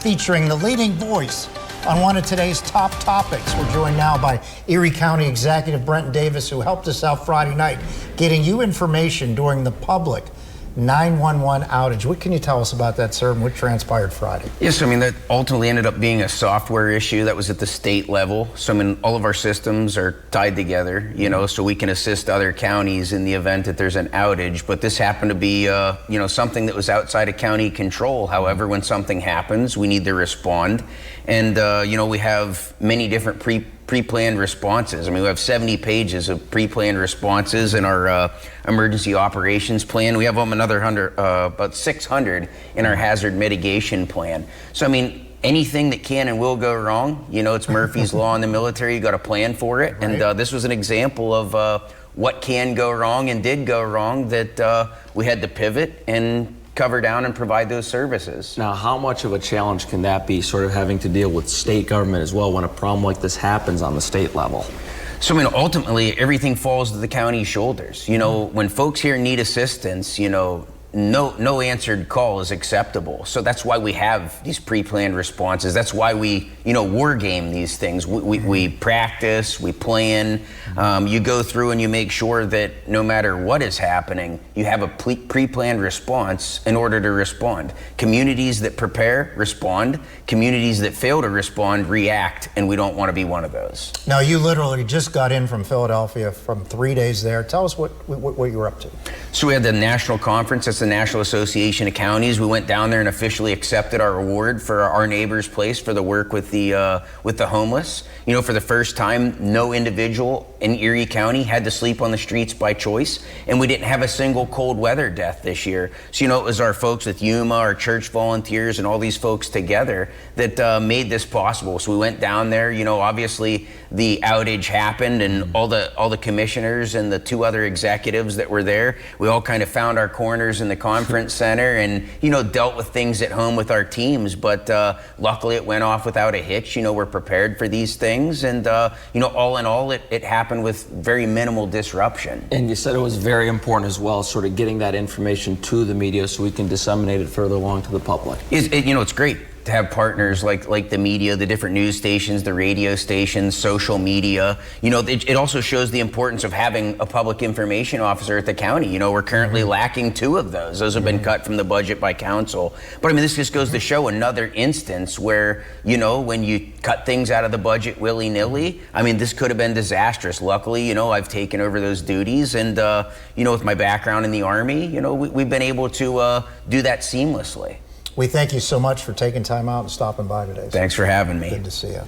featuring the leading voice on one of today's top topics. We're joined now by Erie County Executive Brenton Davis, who helped us out Friday night getting you information during the public 911 outage. What can you tell us about that, sir, and what transpired Friday? Yes, I mean, that ultimately ended up being a software issue that was at the state level. So, I mean, all of our systems are tied together, you know, so we can assist other counties in the event that there's an outage. But this happened to be, you know, something that was outside of county control. However, when something happens, we need to respond. And, you know, we have many different pre-planned responses. I mean, we have 70 pages of pre-planned responses in our emergency operations plan. We have another about 600 in our hazard mitigation plan. So, I mean, anything that can and will go wrong, you know, it's Murphy's Law in the military. You got to plan for it. Right. And this was an example of what can go wrong and did go wrong, that we had to pivot and cover down and provide those services. Now, how much of a challenge can that be, sort of having to deal with state government as well when a problem like this happens on the state level? So, I mean, ultimately, everything falls to the county's shoulders. You know, when folks here need assistance, you know, no answered call is acceptable. So that's why we have these pre-planned responses. That's why we, you know, war game these things. We practice, we plan. You go through and you make sure that no matter what is happening, you have a pre-planned response in order to respond. Communities that prepare, respond. Communities that fail to respond, react, and we don't want to be one of those. Now, you literally just got in from Philadelphia from 3 days there. Tell us what you were up to. So we had the national conference. That's the National Association of Counties. We went down there and officially accepted our award for Our Neighbor's Place for the work with the homeless. You know, for the first time, no individual in Erie County had to sleep on the streets by choice, and we didn't have a single cold weather death this year. So, you know, it was our folks with Yuma, our church volunteers, and all these folks together that made this possible. So we went down there. You know, obviously the outage happened, and all the commissioners and the two other executives that were there, we all kind of found our corners in the conference center and, you know, dealt with things at home with our teams. But luckily it went off without a hitch. You know, we're prepared for these things, and you know, all in all, it happened with very minimal disruption. And you said it was very important as well, sort of getting that information to the media so we can disseminate it further along to the public. You know, it's great to have partners like the media, the different news stations, the radio stations, social media. You know, it also shows the importance of having a public information officer at the county. You know, we're currently lacking 2 of those. Those have been cut from the budget by council. But I mean, this just goes to show another instance where, you know, when you cut things out of the budget willy-nilly, I mean, this could have been disastrous. Luckily, you know, I've taken over those duties, and, you know, with my background in the Army, you know, we've been able to do that seamlessly. We thank you so much for taking time out and stopping by today. Thanks for having me. Good to see you.